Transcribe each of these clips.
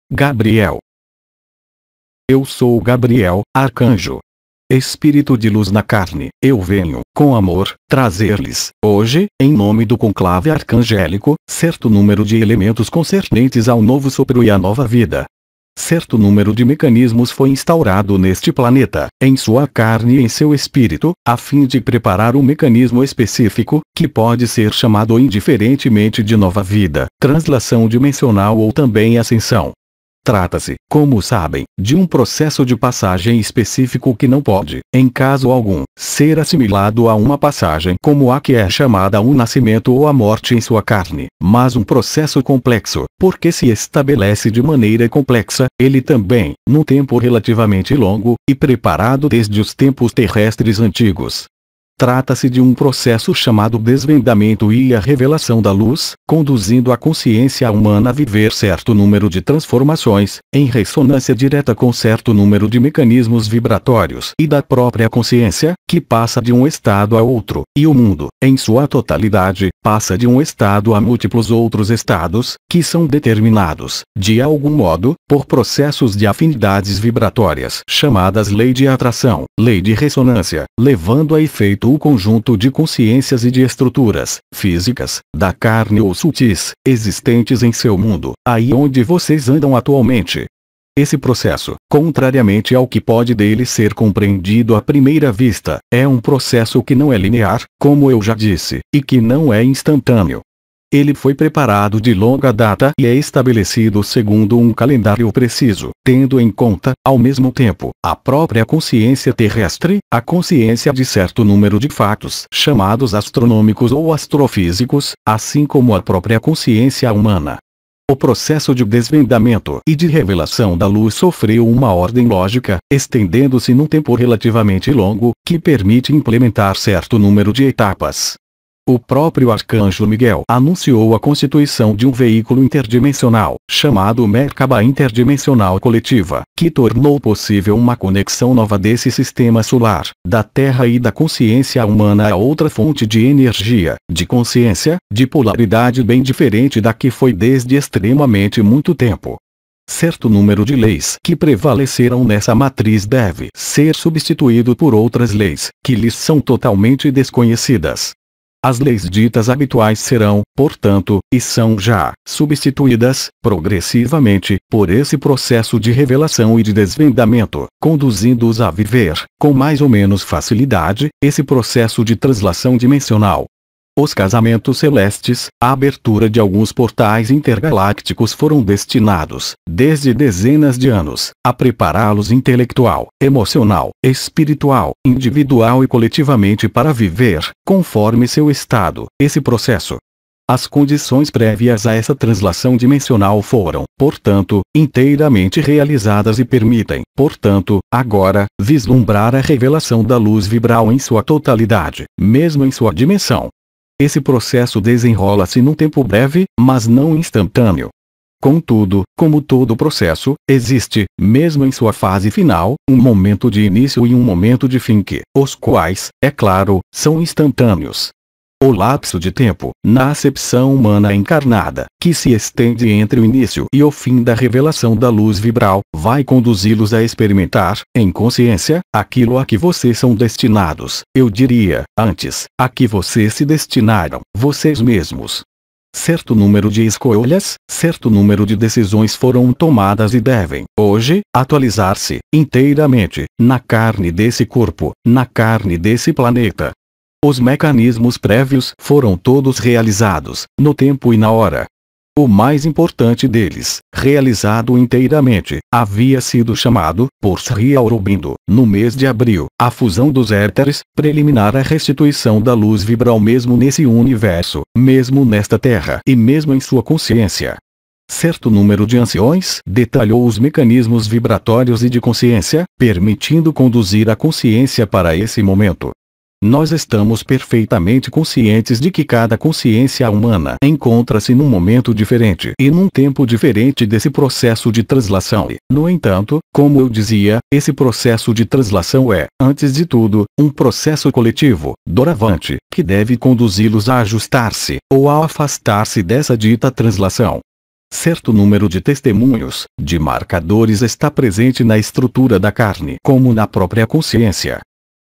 Gabriel. Eu sou Gabriel, arcanjo. Espírito de luz na carne, eu venho, com amor, trazer-lhes, hoje, em nome do conclave arcangélico, certo número de elementos concernentes ao novo sopro e à nova vida. Certo número de mecanismos foi instaurado neste planeta, em sua carne e em seu espírito, a fim de preparar um mecanismo específico, que pode ser chamado indiferentemente de nova vida, translação dimensional ou também ascensão. Trata-se, como sabem, de um processo de passagem específico que não pode, em caso algum, ser assimilado a uma passagem como a que é chamada o nascimento ou a morte em sua carne, mas um processo complexo, porque se estabelece de maneira complexa, ele também, num tempo relativamente longo, e preparado desde os tempos terrestres antigos. Trata-se de um processo chamado desvendamento e a revelação da luz, conduzindo a consciência humana a viver certo número de transformações, em ressonância direta com certo número de mecanismos vibratórios e da própria consciência, que passa de um estado a outro, e o mundo, em sua totalidade, passa de um estado a múltiplos outros estados, que são determinados, de algum modo, por processos de afinidades vibratórias chamadas lei de atração, lei de ressonância, levando a efeito o conjunto de consciências e de estruturas, físicas, da carne ou sutis, existentes em seu mundo, aí onde vocês andam atualmente. Esse processo, contrariamente ao que pode dele ser compreendido à primeira vista, é um processo que não é linear, como eu já disse, e que não é instantâneo. Ele foi preparado de longa data e é estabelecido segundo um calendário preciso, tendo em conta, ao mesmo tempo, a própria consciência terrestre, a consciência de certo número de fatos chamados astronômicos ou astrofísicos, assim como a própria consciência humana. O processo de desvendamento e de revelação da luz sofreu uma ordem lógica, estendendo-se num tempo relativamente longo, que permite implementar certo número de etapas. O próprio Arcanjo Miguel anunciou a constituição de um veículo interdimensional, chamado Merkaba Interdimensional Coletiva, que tornou possível uma conexão nova desse sistema solar, da Terra e da consciência humana a outra fonte de energia, de consciência, de polaridade bem diferente da que foi desde extremamente muito tempo. Certo número de leis que prevaleceram nessa matriz deve ser substituído por outras leis, que lhes são totalmente desconhecidas. As leis ditas habituais serão, portanto, e são já, substituídas, progressivamente, por esse processo de revelação e de desvendamento, conduzindo-os a viver, com mais ou menos facilidade, esse processo de translação dimensional. Os casamentos celestes, a abertura de alguns portais intergalácticos foram destinados, desde dezenas de anos, a prepará-los intelectual, emocional, espiritual, individual e coletivamente para viver, conforme seu estado, esse processo. As condições prévias a essa translação dimensional foram, portanto, inteiramente realizadas e permitem, portanto, agora, vislumbrar a revelação da luz vibral em sua totalidade, mesmo em sua dimensão. Esse processo desenrola-se num tempo breve, mas não instantâneo. Contudo, como todo processo, existe, mesmo em sua fase final, um momento de início e um momento de fim que, os quais, é claro, são instantâneos. O lapso de tempo, na acepção humana encarnada, que se estende entre o início e o fim da revelação da luz vibral, vai conduzi-los a experimentar, em consciência, aquilo a que vocês são destinados, eu diria, antes, a que vocês se destinaram, vocês mesmos. Certo número de escolhas, certo número de decisões foram tomadas e devem, hoje, atualizar-se, inteiramente, na carne desse corpo, na carne desse planeta. Os mecanismos prévios foram todos realizados, no tempo e na hora. O mais importante deles, realizado inteiramente, havia sido chamado, por Sri Aurobindo, no mês de abril, a fusão dos éteres, preliminar à restituição da luz vibral mesmo nesse universo, mesmo nesta Terra e mesmo em sua consciência. Certo número de anciões detalhou os mecanismos vibratórios e de consciência, permitindo conduzir a consciência para esse momento. Nós estamos perfeitamente conscientes de que cada consciência humana encontra-se num momento diferente e num tempo diferente desse processo de translação e, no entanto, como eu dizia, esse processo de translação é, antes de tudo, um processo coletivo, doravante, que deve conduzi-los a ajustar-se, ou a afastar-se dessa dita translação. Certo número de testemunhos, de marcadores está presente na estrutura da carne como na própria consciência.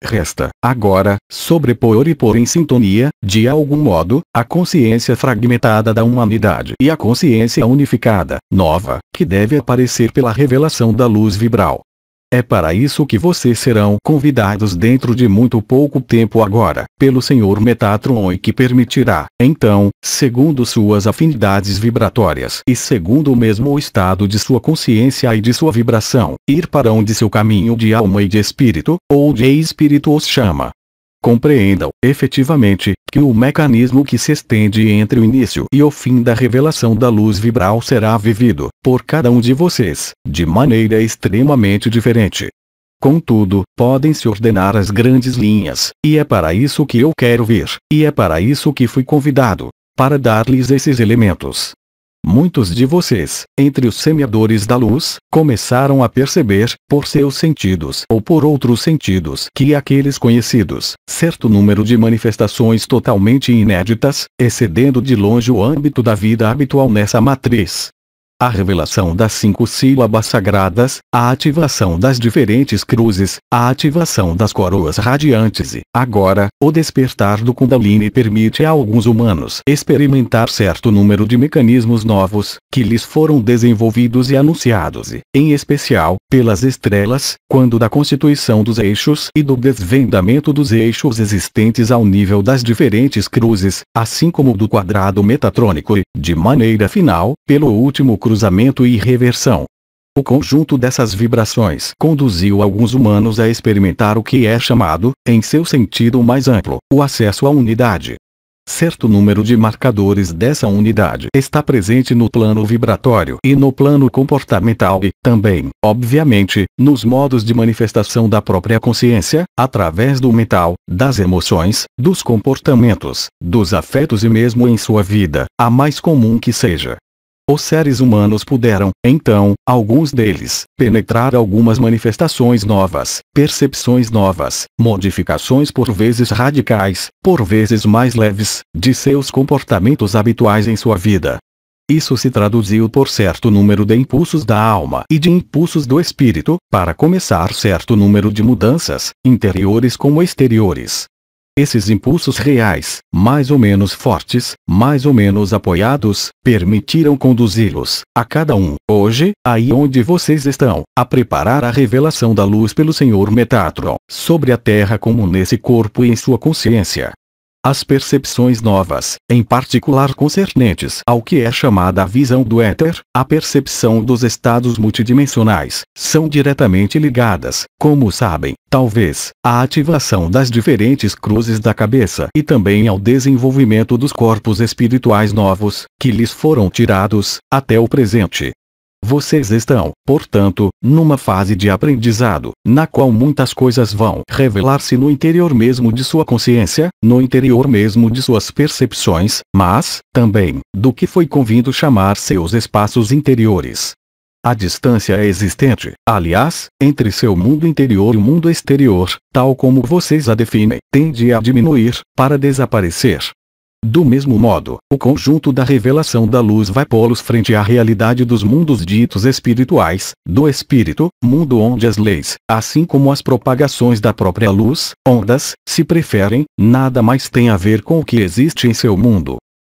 Resta, agora, sobrepor e pôr em sintonia, de algum modo, a consciência fragmentada da humanidade e a consciência unificada, nova, que deve aparecer pela revelação da luz vibral. É para isso que vocês serão convidados dentro de muito pouco tempo agora, pelo Senhor Metatron, e que permitirá, então, segundo suas afinidades vibratórias e segundo o mesmo estado de sua consciência e de sua vibração, ir para onde seu caminho de alma e de espírito, ou de espírito os chama. Compreendam, efetivamente, que o mecanismo que se estende entre o início e o fim da revelação da luz vibral será vivido, por cada um de vocês, de maneira extremamente diferente. Contudo, podem-se ordenar as grandes linhas, e é para isso que eu quero vir, e é para isso que fui convidado, para dar-lhes esses elementos. Muitos de vocês, entre os semeadores da luz, começaram a perceber, por seus sentidos ou por outros sentidos que aqueles conhecidos, certo número de manifestações totalmente inéditas, excedendo de longe o âmbito da vida habitual nessa matriz. A revelação das 5 sílabas sagradas, a ativação das diferentes cruzes, a ativação das coroas radiantes e, agora, o despertar do Kundalini permite a alguns humanos experimentar certo número de mecanismos novos, que lhes foram desenvolvidos e anunciados e, em especial, pelas estrelas, quando da constituição dos eixos e do desvendamento dos eixos existentes ao nível das diferentes cruzes, assim como do quadrado metatrônico e, de maneira final, pelo último cruzamento e reversão. O conjunto dessas vibrações conduziu alguns humanos a experimentar o que é chamado, em seu sentido mais amplo, o acesso à unidade. Certo número de marcadores dessa unidade está presente no plano vibratório e no plano comportamental e, também, obviamente, nos modos de manifestação da própria consciência, através do mental, das emoções, dos comportamentos, dos afetos e mesmo em sua vida, a mais comum que seja. Os seres humanos puderam, então, alguns deles, penetrar algumas manifestações novas, percepções novas, modificações por vezes radicais, por vezes mais leves, de seus comportamentos habituais em sua vida. Isso se traduziu por certo número de impulsos da alma e de impulsos do espírito, para começar certo número de mudanças, interiores como exteriores. Esses impulsos reais, mais ou menos fortes, mais ou menos apoiados, permitiram conduzi-los, a cada um, hoje, aí onde vocês estão, a preparar a revelação da luz pelo Senhor Metatron, sobre a Terra como nesse corpo e em sua consciência. As percepções novas, em particular concernentes ao que é chamada a visão do éter, a percepção dos estados multidimensionais, são diretamente ligadas, como sabem, talvez, à ativação das diferentes cruzes da cabeça e também ao desenvolvimento dos corpos espirituais novos, que lhes foram tirados, até o presente. Vocês estão, portanto, numa fase de aprendizado, na qual muitas coisas vão revelar-se no interior mesmo de sua consciência, no interior mesmo de suas percepções, mas, também, do que foi convindo chamar seus espaços interiores. A distância existente, aliás, entre seu mundo interior e o mundo exterior, tal como vocês a definem, tende a diminuir, para desaparecer. Do mesmo modo, o conjunto da revelação da luz vai pô-los frente à realidade dos mundos ditos espirituais, do espírito, mundo onde as leis, assim como as propagações da própria luz, ondas, se preferem, nada mais tem a ver com o que existe em seu mundo.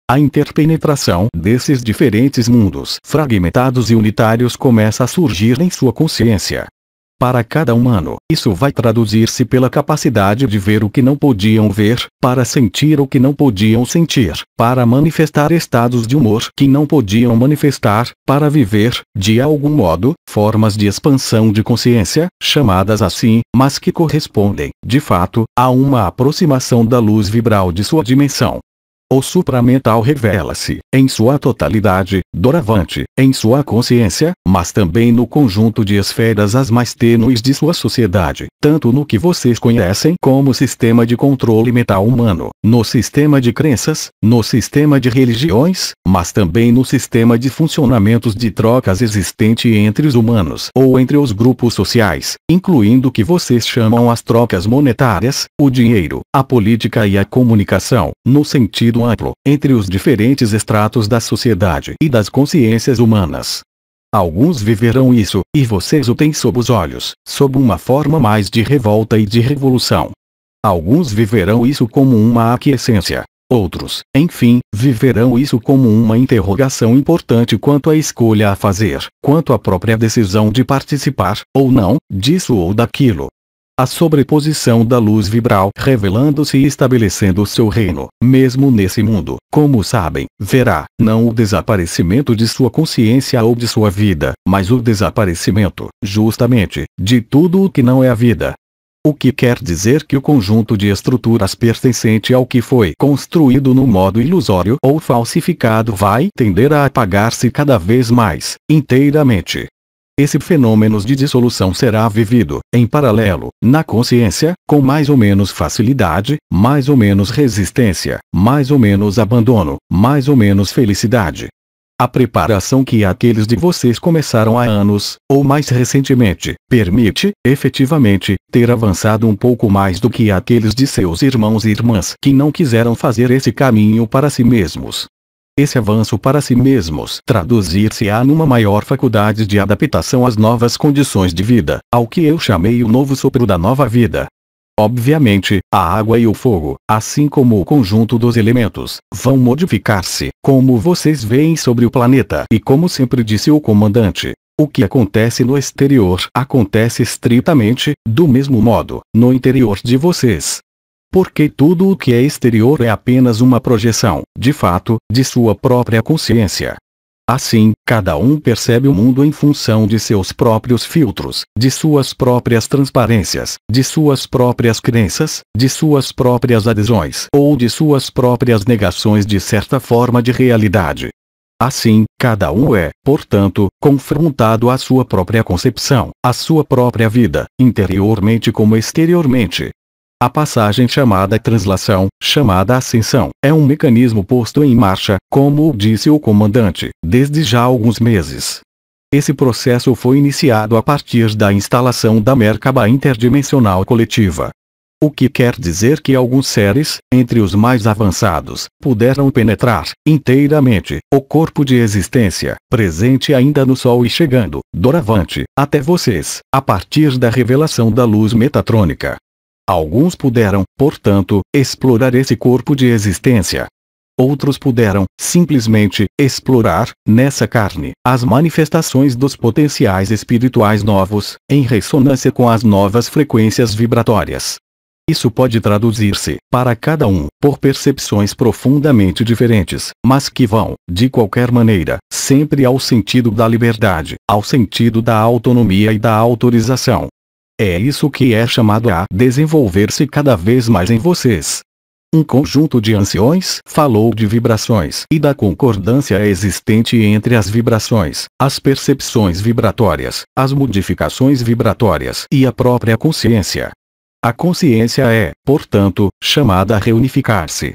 A interpenetração desses diferentes mundos fragmentados e unitários começa a surgir em sua consciência. Para cada humano, isso vai traduzir-se pela capacidade de ver o que não podiam ver, para sentir o que não podiam sentir, para manifestar estados de humor que não podiam manifestar, para viver, de algum modo, formas de expansão de consciência, chamadas assim, mas que correspondem, de fato, a uma aproximação da luz vibral de sua dimensão. O supramental revela-se, em sua totalidade, doravante, em sua consciência, mas também no conjunto de esferas as mais tênues de sua sociedade, tanto no que vocês conhecem como sistema de controle mental humano, no sistema de crenças, no sistema de religiões, mas também no sistema de funcionamentos de trocas existente entre os humanos ou entre os grupos sociais, incluindo o que vocês chamam as trocas monetárias, o dinheiro, a política e a comunicação, no sentido amplo, entre os diferentes estratos da sociedade e das consciências humanas. Alguns viverão isso, e vocês o têm sob os olhos, sob uma forma mais de revolta e de revolução. Alguns viverão isso como uma aquiescência. Outros, enfim, viverão isso como uma interrogação importante quanto à escolha a fazer, quanto à própria decisão de participar, ou não, disso ou daquilo. A sobreposição da luz vibral revelando-se e estabelecendo o seu reino, mesmo nesse mundo, como sabem, verá, não o desaparecimento de sua consciência ou de sua vida, mas o desaparecimento, justamente, de tudo o que não é a vida. O que quer dizer que o conjunto de estruturas pertencente ao que foi construído no modo ilusório ou falsificado vai tender a apagar-se cada vez mais, inteiramente. Esse fenômeno de dissolução será vivido, em paralelo, na consciência, com mais ou menos facilidade, mais ou menos resistência, mais ou menos abandono, mais ou menos felicidade. A preparação que aqueles de vocês começaram há anos, ou mais recentemente, permite, efetivamente, ter avançado um pouco mais do que aqueles de seus irmãos e irmãs que não quiseram fazer esse caminho para si mesmos. Esse avanço para si mesmos traduzir-se-á numa maior faculdade de adaptação às novas condições de vida, ao que eu chamei o novo sopro da nova vida. Obviamente, a água e o fogo, assim como o conjunto dos elementos, vão modificar-se, como vocês veem sobre o planeta. E como sempre disse o comandante, o que acontece no exterior acontece estritamente, do mesmo modo, no interior de vocês. Porque tudo o que é exterior é apenas uma projeção, de fato, de sua própria consciência. Assim, cada um percebe o mundo em função de seus próprios filtros, de suas próprias transparências, de suas próprias crenças, de suas próprias adesões ou de suas próprias negações de certa forma de realidade. Assim, cada um é, portanto, confrontado à sua própria concepção, à sua própria vida, interiormente como exteriormente. A passagem chamada translação, chamada ascensão, é um mecanismo posto em marcha, como disse o comandante, desde já alguns meses. Esse processo foi iniciado a partir da instalação da Merkaba interdimensional coletiva. O que quer dizer que alguns seres, entre os mais avançados, puderam penetrar, inteiramente, o corpo de existência, presente ainda no Sol e chegando, doravante, até vocês, a partir da revelação da luz metatrônica. Alguns puderam, portanto, explorar esse corpo de existência. Outros puderam, simplesmente, explorar, nessa carne, as manifestações dos potenciais espirituais novos, em ressonância com as novas frequências vibratórias. Isso pode traduzir-se, para cada um, por percepções profundamente diferentes, mas que vão, de qualquer maneira, sempre ao sentido da liberdade, ao sentido da autonomia e da autorização. É isso que é chamado a desenvolver-se cada vez mais em vocês. Um conjunto de anciões falou de vibrações e da concordância existente entre as vibrações, as percepções vibratórias, as modificações vibratórias e a própria consciência. A consciência é, portanto, chamada a reunificar-se.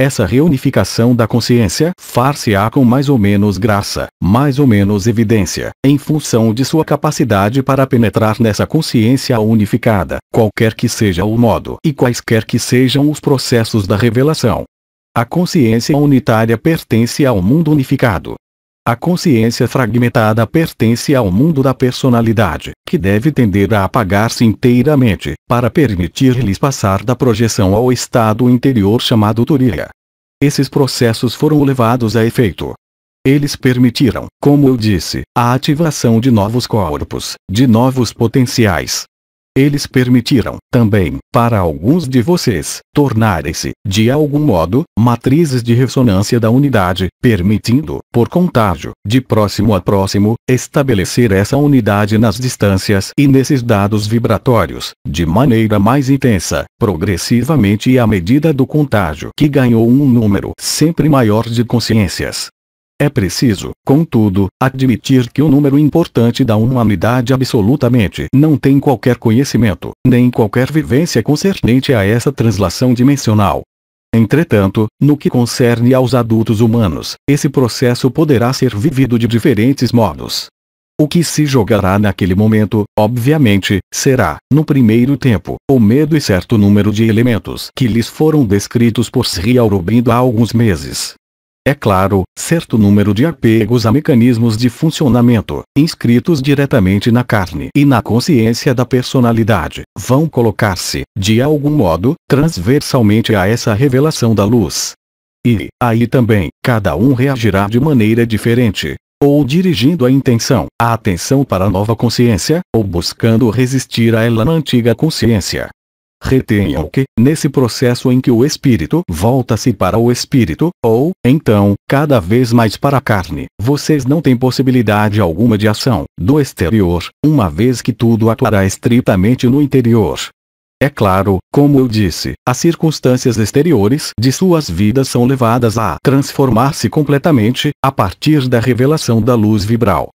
Essa reunificação da consciência far-se-á com mais ou menos graça, mais ou menos evidência, em função de sua capacidade para penetrar nessa consciência unificada, qualquer que seja o modo e quaisquer que sejam os processos da revelação. A consciência unitária pertence ao mundo unificado. A consciência fragmentada pertence ao mundo da personalidade, que deve tender a apagar-se inteiramente, para permitir-lhes passar da projeção ao estado interior chamado Turiya. Esses processos foram levados a efeito. Eles permitiram, como eu disse, a ativação de novos corpos, de novos potenciais. Eles permitiram, também, para alguns de vocês, tornarem-se, de algum modo, matrizes de ressonância da unidade, permitindo, por contágio, de próximo a próximo, estabelecer essa unidade nas distâncias e nesses dados vibratórios, de maneira mais intensa, progressivamente e à medida do contágio que ganhou um número sempre maior de consciências. É preciso, contudo, admitir que um número importante da humanidade absolutamente não tem qualquer conhecimento, nem qualquer vivência concernente a essa translação dimensional. Entretanto, no que concerne aos adultos humanos, esse processo poderá ser vivido de diferentes modos. O que se jogará naquele momento, obviamente, será, no primeiro tempo, o medo e certo número de elementos que lhes foram descritos por Sri Aurobindo há alguns meses. É claro, certo número de apegos a mecanismos de funcionamento, inscritos diretamente na carne e na consciência da personalidade, vão colocar-se, de algum modo, transversalmente a essa revelação da luz. E, aí também, cada um reagirá de maneira diferente. Ou dirigindo a atenção para a nova consciência, ou buscando resistir a ela na antiga consciência. Retenham que, nesse processo em que o espírito volta-se para o espírito, ou, então, cada vez mais para a carne, vocês não têm possibilidade alguma de ação, do exterior, uma vez que tudo atuará estritamente no interior. É claro, como eu disse, as circunstâncias exteriores de suas vidas são levadas a transformar-se completamente, a partir da revelação da luz vibral.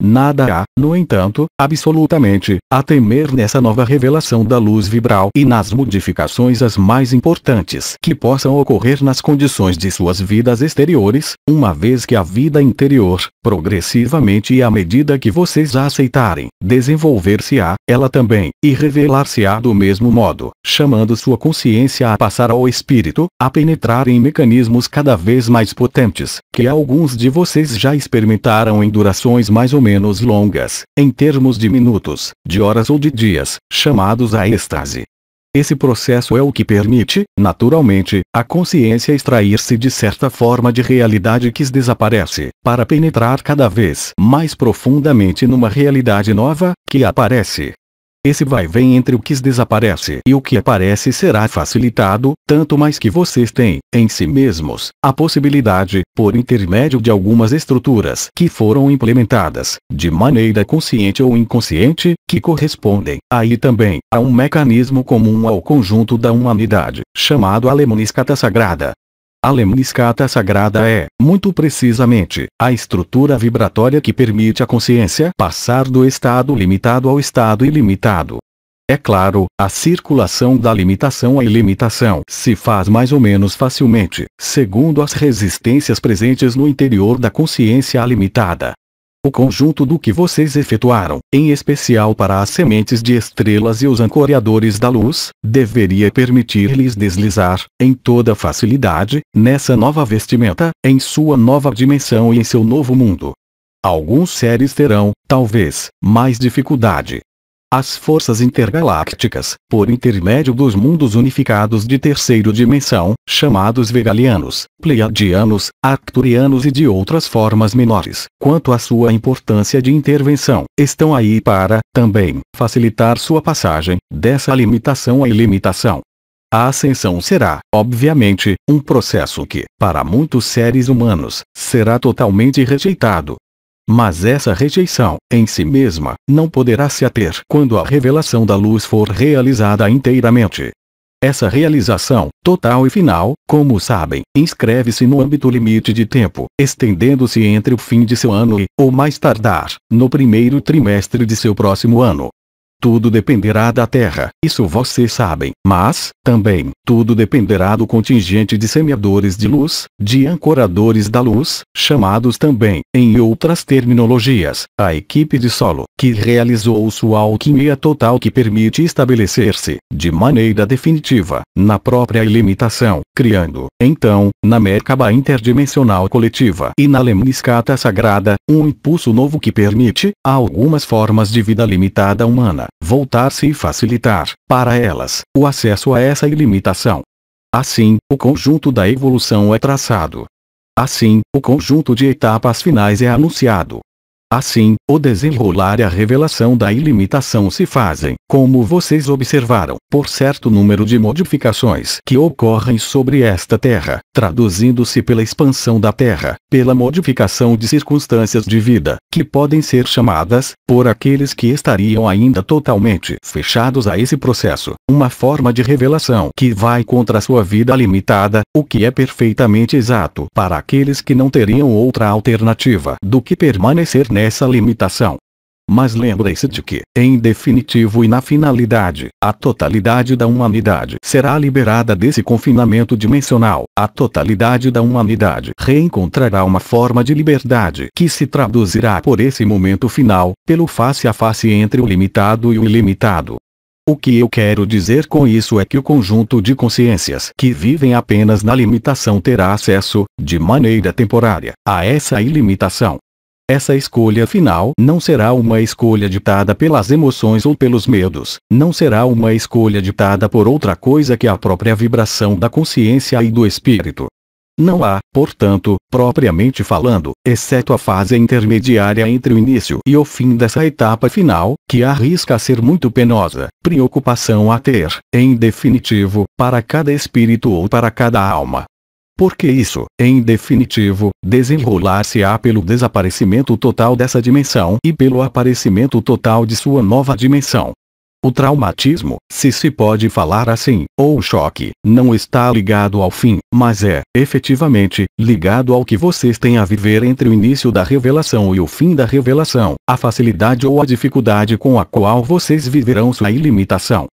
Nada há, no entanto, absolutamente, a temer nessa nova revelação da luz vibral e nas modificações as mais importantes que possam ocorrer nas condições de suas vidas exteriores, uma vez que a vida interior, progressivamente e à medida que vocês a aceitarem, desenvolver-se-á, ela também, e revelar-se-á do mesmo modo, chamando sua consciência a passar ao espírito, a penetrar em mecanismos cada vez mais potentes, que alguns de vocês já experimentaram em durações mais ou menos longas, em termos de minutos, de horas ou de dias, chamados a êxtase. Esse processo é o que permite, naturalmente, a consciência extrair-se de certa forma de realidade que desaparece, para penetrar cada vez mais profundamente numa realidade nova, que aparece. Esse vai-vem entre o que desaparece e o que aparece será facilitado, tanto mais que vocês têm, em si mesmos, a possibilidade, por intermédio de algumas estruturas que foram implementadas, de maneira consciente ou inconsciente, que correspondem, aí também, a um mecanismo comum ao conjunto da humanidade, chamado a lemniscata sagrada. A lemniscata sagrada é, muito precisamente, a estrutura vibratória que permite à consciência passar do estado limitado ao estado ilimitado. É claro, a circulação da limitação à ilimitação se faz mais ou menos facilmente, segundo as resistências presentes no interior da consciência limitada. O conjunto do que vocês efetuaram, em especial para as sementes de estrelas e os ancoradores da luz, deveria permitir-lhes deslizar, em toda facilidade, nessa nova vestimenta, em sua nova dimensão e em seu novo mundo. Alguns seres terão, talvez, mais dificuldade. As forças intergalácticas, por intermédio dos mundos unificados de terceira dimensão, chamados vegalianos, pleiadianos, arcturianos e de outras formas menores, quanto à sua importância de intervenção, estão aí para, também, facilitar sua passagem, dessa limitação à ilimitação. A ascensão será, obviamente, um processo que, para muitos seres humanos, será totalmente rejeitado. Mas essa rejeição, em si mesma, não poderá se ater quando a revelação da luz for realizada inteiramente. Essa realização, total e final, como sabem, inscreve-se no âmbito limite de tempo, estendendo-se entre o fim de seu ano e, ou mais tardar, no primeiro trimestre de seu próximo ano. Tudo dependerá da Terra, isso vocês sabem, mas, também, tudo dependerá do contingente de semeadores de luz, de ancoradores da luz, chamados também, em outras terminologias, a equipe de solo, que realizou sua alquimia total que permite estabelecer-se, de maneira definitiva, na própria ilimitação, criando, então, na Merkaba interdimensional coletiva e na lemniscata sagrada, um impulso novo que permite, a algumas formas de vida limitada humana, voltar-se e facilitar, para elas, o acesso a essa ilimitação. Assim, o conjunto da evolução é traçado. Assim, o conjunto de etapas finais é anunciado. Assim, o desenrolar e a revelação da ilimitação se fazem, como vocês observaram, por certo número de modificações que ocorrem sobre esta Terra, traduzindo-se pela expansão da Terra, pela modificação de circunstâncias de vida, que podem ser chamadas, por aqueles que estariam ainda totalmente fechados a esse processo, uma forma de revelação que vai contra a sua vida limitada, o que é perfeitamente exato para aqueles que não teriam outra alternativa do que permanecer nessa limitação. Mas lembre-se de que, em definitivo e na finalidade, a totalidade da humanidade será liberada desse confinamento dimensional. A totalidade da humanidade reencontrará uma forma de liberdade que se traduzirá por esse momento final, pelo face a face entre o limitado e o ilimitado. O que eu quero dizer com isso é que o conjunto de consciências que vivem apenas na limitação terá acesso, de maneira temporária, a essa ilimitação. Essa escolha final não será uma escolha ditada pelas emoções ou pelos medos, não será uma escolha ditada por outra coisa que a própria vibração da consciência e do espírito. Não há, portanto, propriamente falando, exceto a fase intermediária entre o início e o fim dessa etapa final, que arrisca ser muito penosa, preocupação a ter, em definitivo, para cada espírito ou para cada alma. Porque isso, em definitivo, desenrolar-se-á pelo desaparecimento total dessa dimensão e pelo aparecimento total de sua nova dimensão. O traumatismo, se pode falar assim, ou o choque, não está ligado ao fim, mas é, efetivamente, ligado ao que vocês têm a viver entre o início da revelação e o fim da revelação, a facilidade ou a dificuldade com a qual vocês viverão sua ilimitação.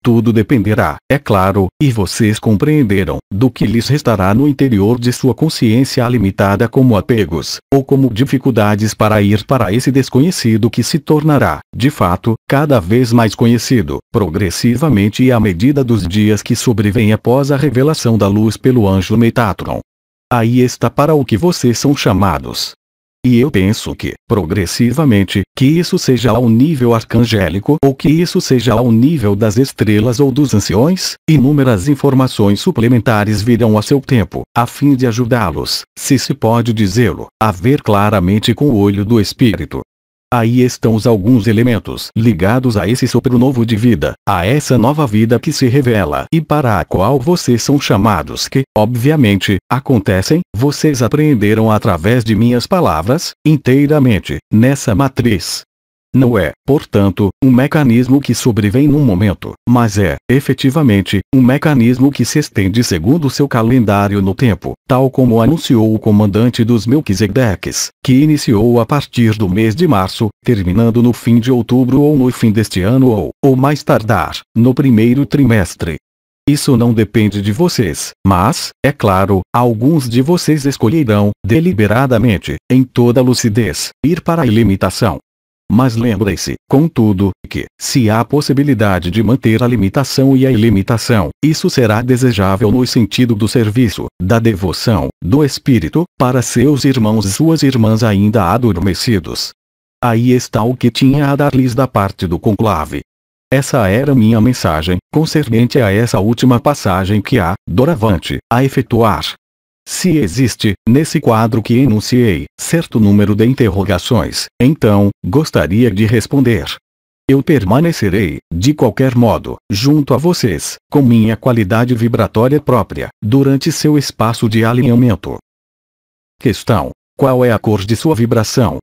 Tudo dependerá, é claro, e vocês compreenderam, do que lhes restará no interior de sua consciência limitada como apegos, ou como dificuldades para ir para esse desconhecido que se tornará, de fato, cada vez mais conhecido, progressivamente e à medida dos dias que sobrevêm após a revelação da luz pelo anjo Metatron. Aí está para o que vocês são chamados. E eu penso que, progressivamente, que isso seja ao nível arcangélico ou que isso seja ao nível das estrelas ou dos anciões, inúmeras informações suplementares virão a seu tempo, a fim de ajudá-los, se pode dizê-lo, a ver claramente com o olho do espírito. Aí estão os alguns elementos ligados a esse sopro novo de vida, a essa nova vida que se revela e para a qual vocês são chamados que, obviamente, acontecem, vocês apreenderam através de minhas palavras, inteiramente, nessa matriz. Não é, portanto, um mecanismo que sobrevém num momento, mas é, efetivamente, um mecanismo que se estende segundo seu calendário no tempo, tal como anunciou o comandante dos Melquisedeques, que iniciou a partir do mês de março, terminando no fim de outubro ou no fim deste ano ou mais tardar, no primeiro trimestre. Isso não depende de vocês, mas, é claro, alguns de vocês escolherão, deliberadamente, em toda lucidez, ir para a ilimitação. Mas lembre-se, contudo, que, se há possibilidade de manter a limitação e a ilimitação, isso será desejável no sentido do serviço, da devoção, do espírito, para seus irmãos e suas irmãs ainda adormecidos. Aí está o que tinha a dar-lhes da parte do conclave. Essa era minha mensagem, concernente a essa última passagem que há, doravante, a efetuar. Se existe, nesse quadro que enunciei, certo número de interrogações, então, gostaria de responder. Eu permanecerei, de qualquer modo, junto a vocês, com minha qualidade vibratória própria, durante seu espaço de alinhamento. Questão: qual é a cor de sua vibração?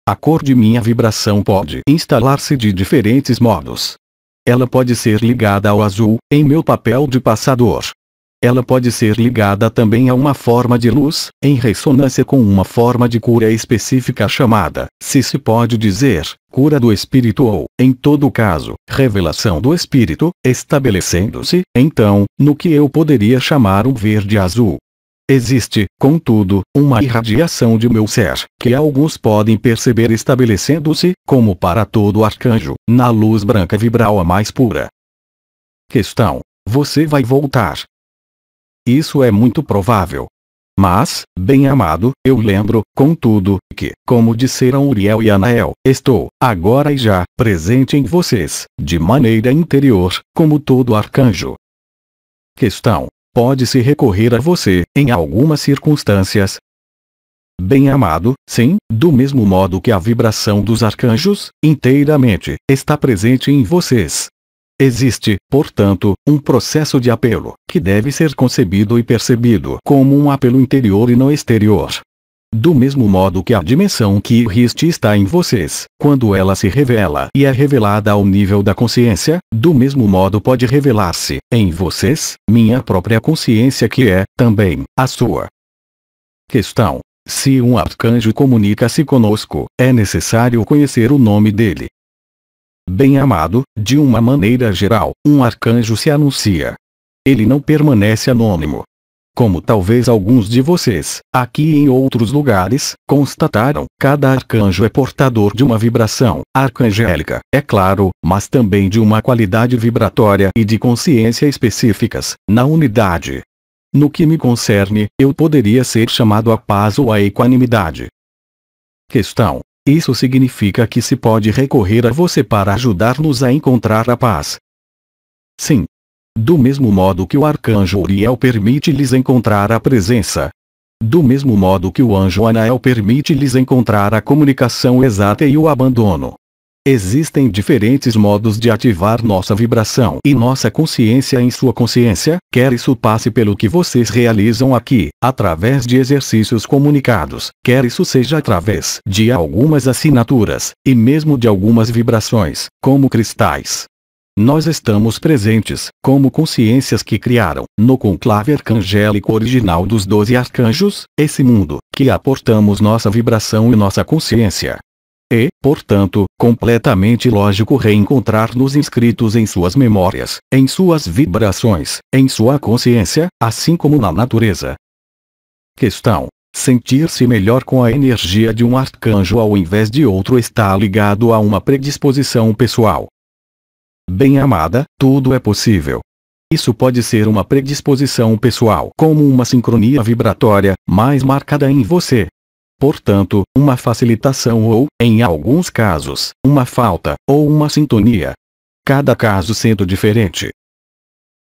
A cor de minha vibração pode instalar-se de diferentes modos. Ela pode ser ligada ao azul, em meu papel de passador. Ela pode ser ligada também a uma forma de luz, em ressonância com uma forma de cura específica chamada, se pode dizer, cura do espírito ou, em todo caso, revelação do espírito, estabelecendo-se, então, no que eu poderia chamar um verde-azul. Existe, contudo, uma irradiação de meu ser, que alguns podem perceber estabelecendo-se, como para todo arcanjo, na luz branca vibral a mais pura. Questão: você vai voltar? Isso é muito provável. Mas, bem-amado, eu lembro, contudo, que, como disseram Uriel e Anael, estou, agora e já, presente em vocês, de maneira interior, como todo arcanjo. Questão: pode-se recorrer a você, em algumas circunstâncias? Bem-amado, sim, do mesmo modo que a vibração dos arcanjos, inteiramente, está presente em vocês. Existe, portanto, um processo de apelo, que deve ser concebido e percebido como um apelo interior e não exterior. Do mesmo modo que a dimensão que existe está em vocês, quando ela se revela e é revelada ao nível da consciência, do mesmo modo pode revelar-se, em vocês, minha própria consciência que é, também, a sua. Questão: se um arcanjo comunica-se conosco, é necessário conhecer o nome dele. Bem-amado, de uma maneira geral, um arcanjo se anuncia. Ele não permanece anônimo. Como talvez alguns de vocês, aqui e em outros lugares, constataram, cada arcanjo é portador de uma vibração arcangélica, é claro, mas também de uma qualidade vibratória e de consciência específicas, na unidade. No que me concerne, eu poderia ser chamado a paz ou a equanimidade. Questão: isso significa que se pode recorrer a você para ajudar-nos a encontrar a paz? Sim. Do mesmo modo que o arcanjo Uriel permite-lhes encontrar a presença. Do mesmo modo que o anjo Anael permite-lhes encontrar a comunicação exata e o abandono. Existem diferentes modos de ativar nossa vibração e nossa consciência em sua consciência, quer isso passe pelo que vocês realizam aqui, através de exercícios comunicados, quer isso seja através de algumas assinaturas, e mesmo de algumas vibrações, como cristais. Nós estamos presentes, como consciências que criaram, no conclave arcangélico original dos 12 arcanjos, esse mundo, que aportamos nossa vibração e nossa consciência. É, portanto, completamente lógico reencontrar-nos inscritos em suas memórias, em suas vibrações, em sua consciência, assim como na natureza. Questão: sentir-se melhor com a energia de um arcanjo ao invés de outro está ligado a uma predisposição pessoal. Bem-amada, tudo é possível. Isso pode ser uma predisposição pessoal como uma sincronia vibratória, mais marcada em você. Portanto, uma facilitação ou, em alguns casos, uma falta, ou uma sintonia. Cada caso sendo diferente.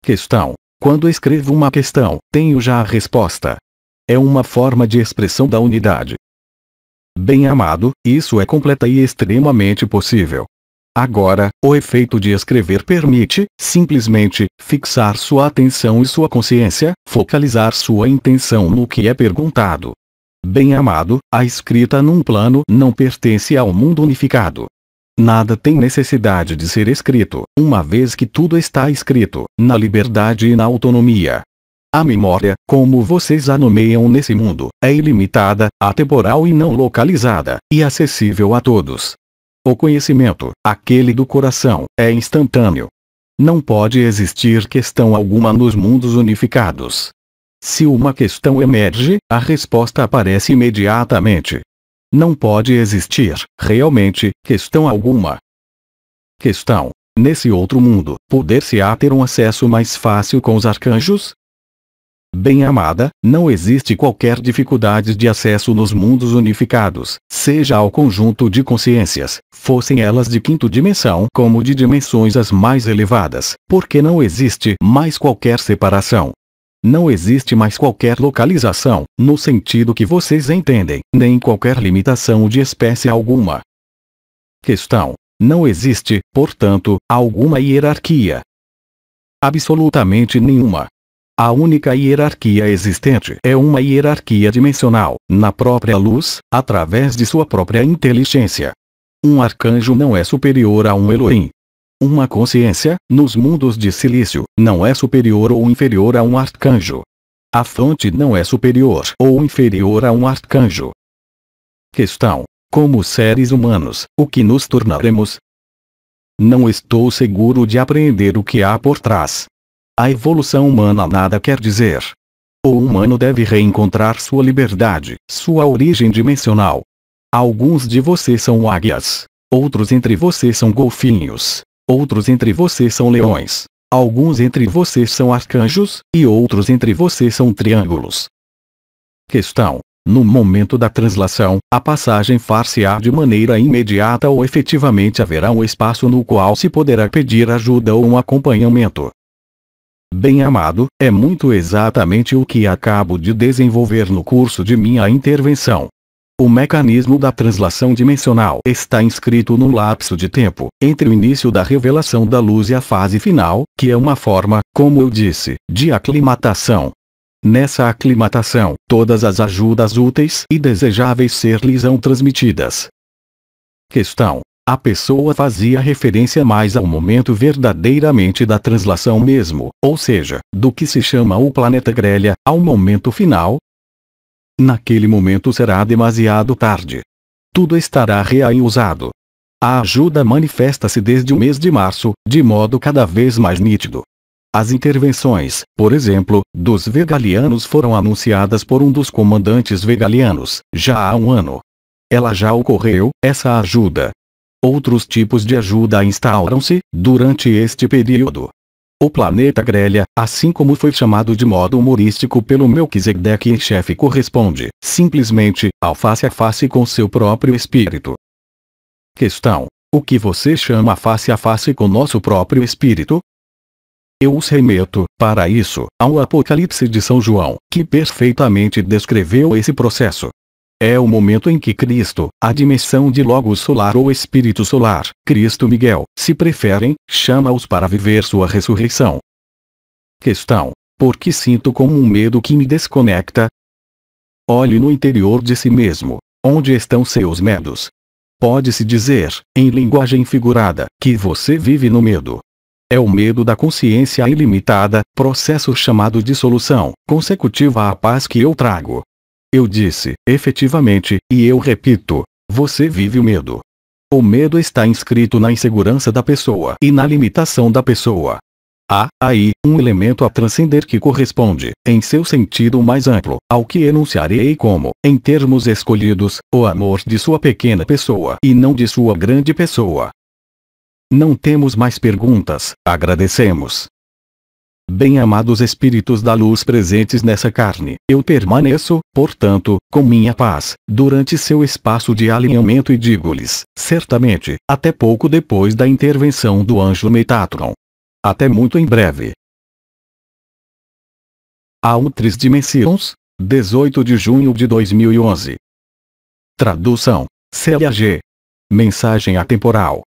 Questão: quando escrevo uma questão, tenho já a resposta. É uma forma de expressão da unidade. Bem-amado, isso é completa e extremamente possível. Agora, o efeito de escrever permite, simplesmente, fixar sua atenção e sua consciência, focalizar sua intenção no que é perguntado. Bem-amado, a escrita num plano não pertence ao mundo unificado. Nada tem necessidade de ser escrito, uma vez que tudo está escrito, na liberdade e na autonomia. A memória, como vocês a nomeiam nesse mundo, é ilimitada, atemporal e não localizada, e acessível a todos. O conhecimento, aquele do coração, é instantâneo. Não pode existir questão alguma nos mundos unificados. Se uma questão emerge, a resposta aparece imediatamente. Não pode existir, realmente, questão alguma. Questão: nesse outro mundo, poder-se-á ter um acesso mais fácil com os arcanjos? Bem-amada, não existe qualquer dificuldade de acesso nos mundos unificados, seja ao conjunto de consciências, fossem elas de quinta dimensão como de dimensões as mais elevadas, porque não existe mais qualquer separação. Não existe mais qualquer localização, no sentido que vocês entendem, nem qualquer limitação de espécie alguma. Questão: não existe, portanto, alguma hierarquia? Absolutamente nenhuma. A única hierarquia existente é uma hierarquia dimensional, na própria luz, através de sua própria inteligência. Um arcanjo não é superior a um Elohim. Uma consciência, nos mundos de silício, não é superior ou inferior a um arcanjo. A fonte não é superior ou inferior a um arcanjo. Questão: como seres humanos, o que nos tornaremos? Não estou seguro de apreender o que há por trás. A evolução humana nada quer dizer. O humano deve reencontrar sua liberdade, sua origem dimensional. Alguns de vocês são águias. Outros entre vocês são golfinhos. Outros entre vocês são leões. Alguns entre vocês são arcanjos, e outros entre vocês são triângulos. Questão: no momento da translação, a passagem far-se-á de maneira imediata ou efetivamente haverá um espaço no qual se poderá pedir ajuda ou um acompanhamento? Bem-amado, é muito exatamente o que acabo de desenvolver no curso de minha intervenção. O mecanismo da translação dimensional está inscrito no lapso de tempo, entre o início da revelação da luz e a fase final, que é uma forma, como eu disse, de aclimatação. Nessa aclimatação, todas as ajudas úteis e desejáveis ser-lhes são transmitidas. Questão: a pessoa fazia referência mais ao momento verdadeiramente da translação mesmo, ou seja, do que se chama o planeta grelha, ao momento final? Naquele momento será demasiado tarde. Tudo estará reusado. A ajuda manifesta-se desde o mês de março, de modo cada vez mais nítido. As intervenções, por exemplo, dos vegalianos foram anunciadas por um dos comandantes vegalianos, já há um ano. Ela já ocorreu, essa ajuda. Outros tipos de ajuda instauram-se, durante este período. O planeta grelha, assim como foi chamado de modo humorístico pelo Melquisedeque em chefe, corresponde, simplesmente, ao face a face com seu próprio espírito. Questão: o que você chama face a face com nosso próprio espírito? Eu os remeto, para isso, ao Apocalipse de São João, que perfeitamente descreveu esse processo. É o momento em que Cristo, a dimensão de Logos solar ou Espírito solar, Cristo Miguel, se preferem, chama-os para viver sua ressurreição. Questão: por que sinto como um medo que me desconecta? Olhe no interior de si mesmo. Onde estão seus medos? Pode-se dizer, em linguagem figurada, que você vive no medo. É o medo da consciência ilimitada, processo chamado dissolução, consecutiva à paz que eu trago. Eu disse, efetivamente, e eu repito, você vive o medo. O medo está inscrito na insegurança da pessoa e na limitação da pessoa. Há, aí, um elemento a transcender que corresponde, em seu sentido mais amplo, ao que enunciarei como, em termos escolhidos, o amor de sua pequena pessoa e não de sua grande pessoa. Não temos mais perguntas, agradecemos. Bem-amados espíritos da luz presentes nessa carne, eu permaneço, portanto, com minha paz, durante seu espaço de alinhamento e digo-lhes, certamente, até pouco depois da intervenção do anjo Metatron. Até muito em breve. Outras Dimensões, 18 de junho de 2011. Tradução: Célia G. Mensagem atemporal.